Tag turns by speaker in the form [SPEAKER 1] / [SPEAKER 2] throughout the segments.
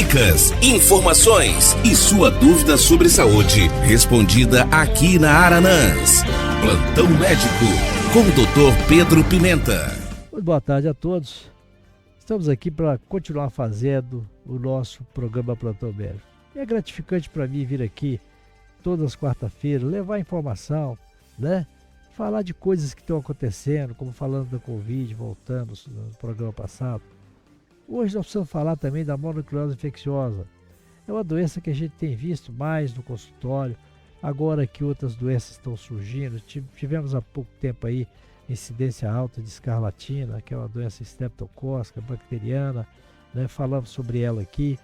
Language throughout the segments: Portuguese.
[SPEAKER 1] Dicas, informações e sua dúvida sobre saúde, respondida aqui na Aranãs. Plantão Médico, com o Dr. Pedro Pimenta.
[SPEAKER 2] Muito boa tarde a todos. Estamos aqui para continuar fazendo o nosso programa Plantão Médico. É gratificante para mim vir aqui todas as quarta-feiras, levar informação, né? Falar de coisas que estão acontecendo, como falando da Covid, voltando no programa passado. Hoje nós precisamos falar também da mononucleose infecciosa. É uma doença que a gente tem visto mais no consultório, agora que outras doenças estão surgindo. Tivemos há pouco tempo aí incidência alta de escarlatina, que é uma doença estreptocócica, bacteriana, né? Falamos sobre ela aqui.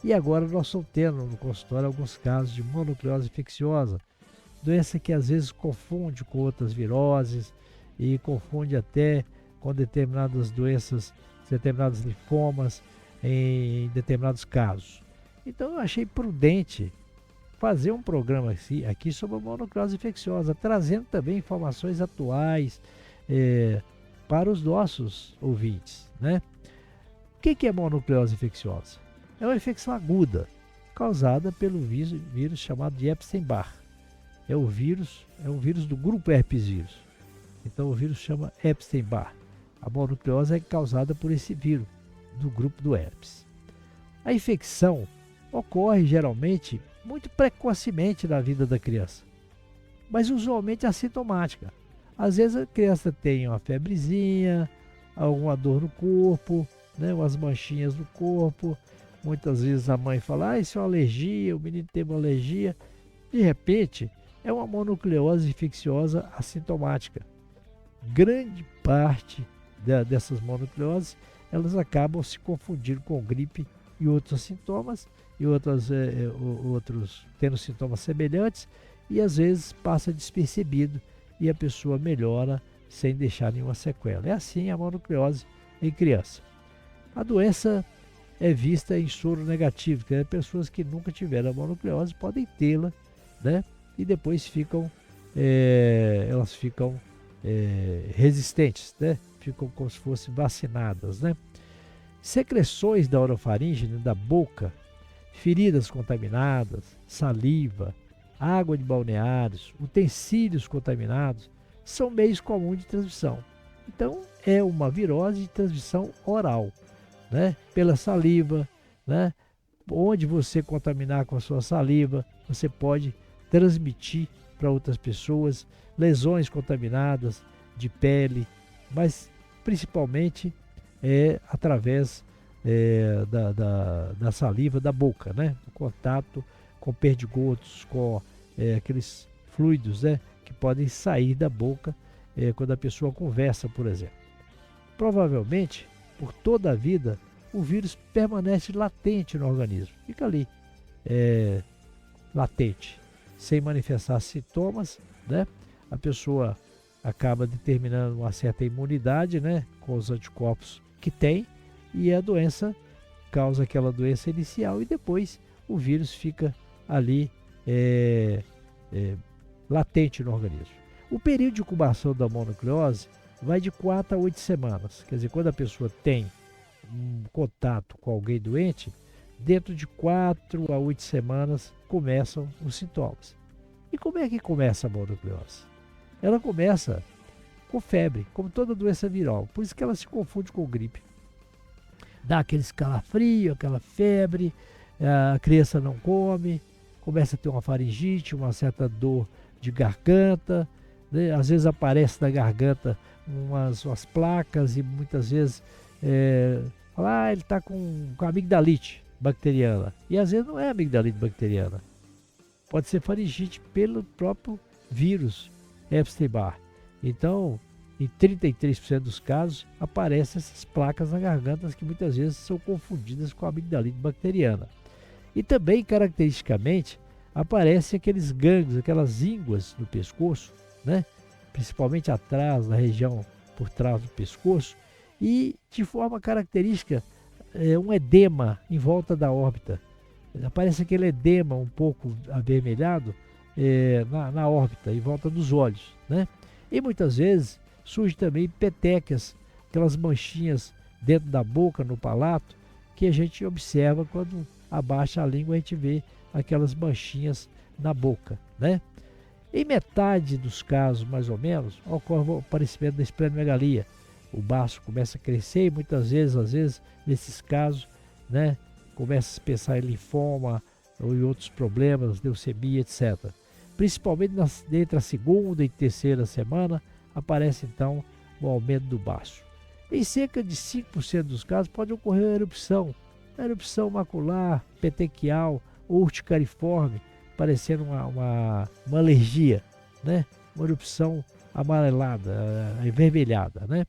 [SPEAKER 2] E agora nós estamos tendo no consultório alguns casos de mononucleose infecciosa, doença que às vezes confunde com outras viroses e confunde até com determinadas doenças, determinados linfomas em determinados casos. Então eu achei prudente fazer um programa aqui sobre a mononucleose infecciosa, trazendo também informações atuais para os nossos ouvintes, né? O que é mononucleose infecciosa? É uma infecção aguda causada pelo vírus chamado de Epstein-Barr. É um vírus do grupo herpes vírus. Então o vírus chama Epstein-Barr. A mononucleose é causada por esse vírus do grupo do herpes. A infecção ocorre geralmente muito precocemente na vida da criança, mas usualmente assintomática. Às vezes a criança tem uma febrezinha, alguma dor no corpo, né, umas manchinhas no corpo. Muitas vezes a mãe fala, isso é uma alergia, o menino tem uma alergia. De repente, é uma mononucleose infecciosa assintomática. Grande parte dessas mononucleoses, elas acabam se confundindo com gripe e outros sintomas, e outros tendo sintomas semelhantes, e às vezes passa despercebido e a pessoa melhora sem deixar nenhuma sequela. É assim a mononucleose em criança. A doença é vista em soro negativo, que é pessoas que nunca tiveram a mononucleose podem tê-la, né? E depois elas ficam resistentes, né? Ficam como se fossem vacinadas, né? Secreções da orofaringe, né, da boca, feridas contaminadas, saliva, água de balneários, utensílios contaminados, são meios comuns de transmissão. Então, é uma virose de transmissão oral, né? Pela saliva, né? Onde você contaminar com a sua saliva, você pode transmitir para outras pessoas, lesões contaminadas de pele, mas principalmente através da saliva da boca, né? O contato com perdigotos, com aqueles fluidos, né? Que podem sair da boca quando a pessoa conversa, por exemplo. Provavelmente, por toda a vida, o vírus permanece latente no organismo, fica ali, latente, sem manifestar sintomas, né? A pessoa acaba determinando uma certa imunidade, né? Com os anticorpos que tem, e a doença causa aquela doença inicial e depois o vírus fica ali latente no organismo. O período de incubação da mononucleose vai de 4 a 8 semanas, quer dizer, quando a pessoa tem um contato com alguém doente, dentro de 4 a 8 semanas começam os sintomas. E como é que começa a mononucleose? Ela começa com febre, como toda doença viral, por isso que ela se confunde com gripe. Dá aquele escalafrio, aquela febre, a criança não come, começa a ter uma faringite, uma certa dor de garganta, né? Às vezes aparece na garganta umas placas e muitas vezes ele está com amigdalite bacteriana. E às vezes não é amigdalite bacteriana. Pode ser faringite pelo próprio vírus Epstein-Barr. Então, em 33% dos casos, aparecem essas placas na garganta que muitas vezes são confundidas com a amigdalite bacteriana. E também, caracteristicamente, aparecem aqueles gânglios, aquelas ínguas no pescoço, né? Principalmente atrás, na região por trás do pescoço, e de forma característica, um edema em volta da órbita. Aparece aquele edema um pouco avermelhado na órbita, em volta dos olhos, né? E muitas vezes surge também petecas, aquelas manchinhas dentro da boca, no palato, que a gente observa quando abaixa a língua, a gente vê aquelas manchinhas na boca, né? Em metade dos casos, mais ou menos, ocorre o aparecimento da esplenomegalia. O baço começa a crescer e muitas vezes, às vezes, nesses casos, né, começa a se pensar em linfoma ou em outros problemas, leucemia, etc. Principalmente entre a segunda e terceira semana, aparece então o aumento do baço. Em cerca de 5% dos casos pode ocorrer a erupção macular, petequial ou urticariforme, parecendo uma alergia, né? Uma erupção amarelada, avermelhada, né?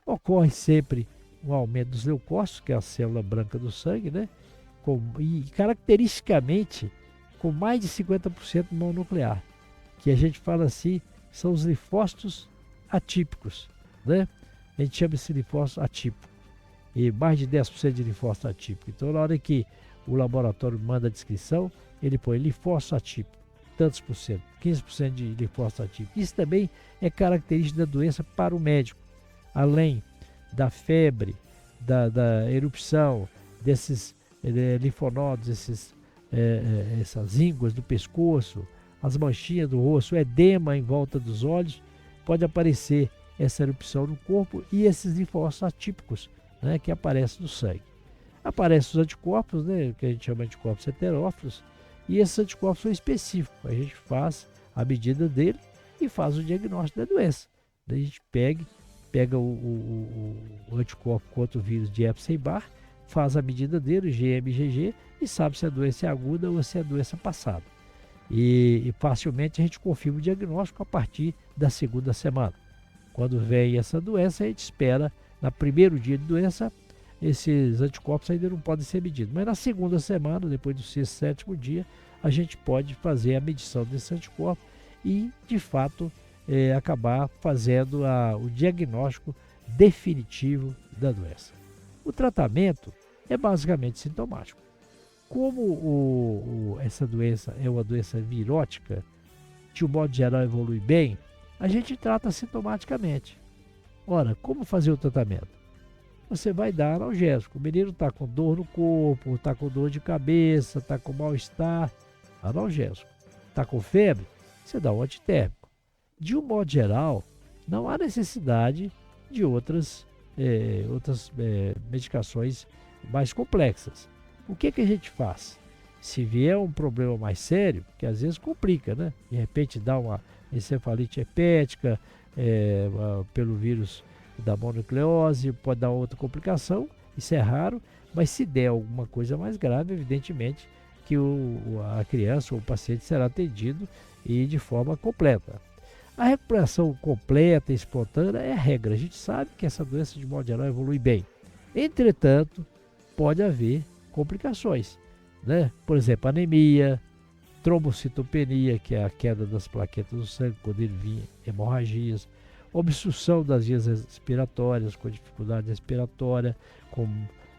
[SPEAKER 2] Ocorre sempre um aumento dos leucócitos, que é a célula branca do sangue, né? E caracteristicamente com mais de 50% mononuclear, que a gente fala assim, são os linfócitos atípicos, né? A gente chama esse linfócito atípico, e mais de 10% de linfócito atípico. Então, na hora que o laboratório manda a descrição, ele põe linfócito atípico, tantos por cento, 15% de linfócito atípico. Isso também é característica da doença para o médico. Além da febre, da erupção, desses linfonodos, essas ínguas do pescoço, as manchinhas do rosto, o edema em volta dos olhos, pode aparecer essa erupção no corpo e esses linfócitos atípicos, né, que aparecem no sangue. Aparecem os anticorpos, né, que a gente chama de anticorpos heterófilos, e esses anticorpos são específicos. A gente faz a medida dele e faz o diagnóstico da doença. Daí a gente pega o anticorpo contra o vírus de Epstein-Barr, faz a medida dele, o IgM-IgG, e sabe se a doença é aguda ou se é a doença passada. E facilmente a gente confirma o diagnóstico a partir da segunda semana. Quando vem essa doença, a gente espera, no primeiro dia de doença, esses anticorpos ainda não podem ser medidos. Mas na segunda semana, depois do sexto, sétimo dia, a gente pode fazer a medição desse anticorpo e, de fato, acabar fazendo o diagnóstico definitivo da doença. O tratamento é basicamente sintomático. Como essa doença é uma doença virótica, de um modo geral evolui bem, a gente trata sintomaticamente. Ora, como fazer o tratamento? Você vai dar analgésico. O menino está com dor no corpo, está com dor de cabeça, está com mal-estar, analgésico. Está com febre, você dá um antitérmico. De um modo geral, não há necessidade de outras medicações mais complexas. O que a gente faz? Se vier um problema mais sério, que às vezes complica, né? De repente dá uma encefalite hepática pelo vírus da mononucleose, pode dar outra complicação, isso é raro, mas se der alguma coisa mais grave, evidentemente que a criança ou o paciente será atendido e de forma completa. A recuperação completa e espontânea é a regra. A gente sabe que essa doença, de modo geral, evolui bem. Entretanto, pode haver complicações, né? Por exemplo, anemia, trombocitopenia, que é a queda das plaquetas do sangue, quando ele vinha hemorragias, obstrução das vias respiratórias, com dificuldade respiratória, com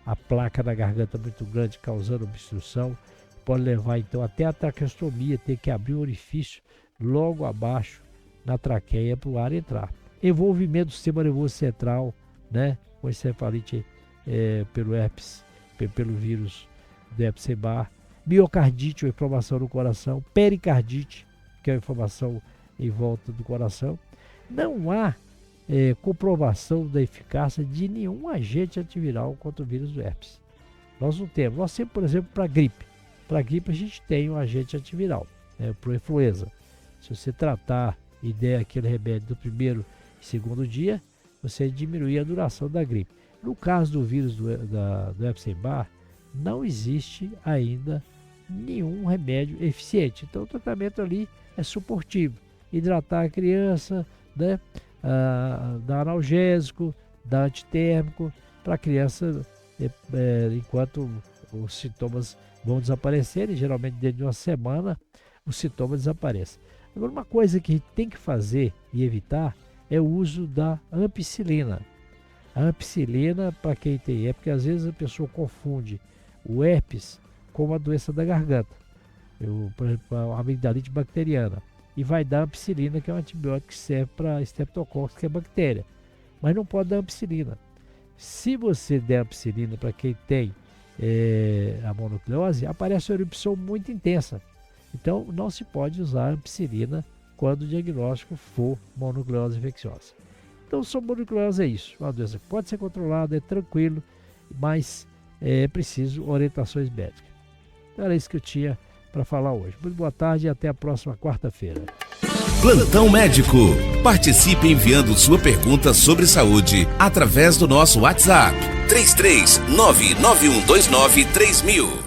[SPEAKER 2] a placa da garganta muito grande, causando obstrução, pode levar então até a traqueostomia, ter que abrir um orifício logo abaixo na traqueia para o ar entrar. Envolvimento do sistema nervoso central, né, com encefalite pelo herpes, pelo vírus do Epstein-Barr, miocardite, ou inflamação no coração, pericardite, que é a inflamação em volta do coração. Não há comprovação da eficácia de nenhum agente antiviral contra o vírus do herpes. Nós não temos. Nós temos, por exemplo, para gripe. Para gripe a gente tem um agente antiviral, para influenza. Se você tratar e der aquele remédio do primeiro e segundo dia, você diminui a duração da gripe. No caso do vírus do Epstein-Barr, não existe ainda nenhum remédio eficiente. Então o tratamento ali é suportivo. Hidratar a criança, né? Dar analgésico, dar antitérmico para a criança enquanto os sintomas vão desaparecerem. Geralmente dentro de uma semana os sintomas desaparecem. Agora, uma coisa que a gente tem que fazer e evitar é o uso da ampicilina. A ampicilina, para quem tem porque às vezes a pessoa confunde o herpes com a doença da garganta, por exemplo, a amigdalite bacteriana, e vai dar ampicilina, que é um antibiótico que serve para Streptococcus, que é bactéria, mas não pode dar ampicilina. Se você der ampicilina para quem tem a mononucleose, aparece uma erupção muito intensa. Então, não se pode usar ampicilina quando o diagnóstico for mononucleose infecciosa. Então, mononucleose é isso. Uma doença que pode ser controlada, é tranquilo, mas é preciso orientações médicas. Então, era isso que eu tinha para falar hoje. Muito boa tarde e até a próxima quarta-feira.
[SPEAKER 1] Plantão Médico. Participe enviando sua pergunta sobre saúde através do nosso WhatsApp 33991293000.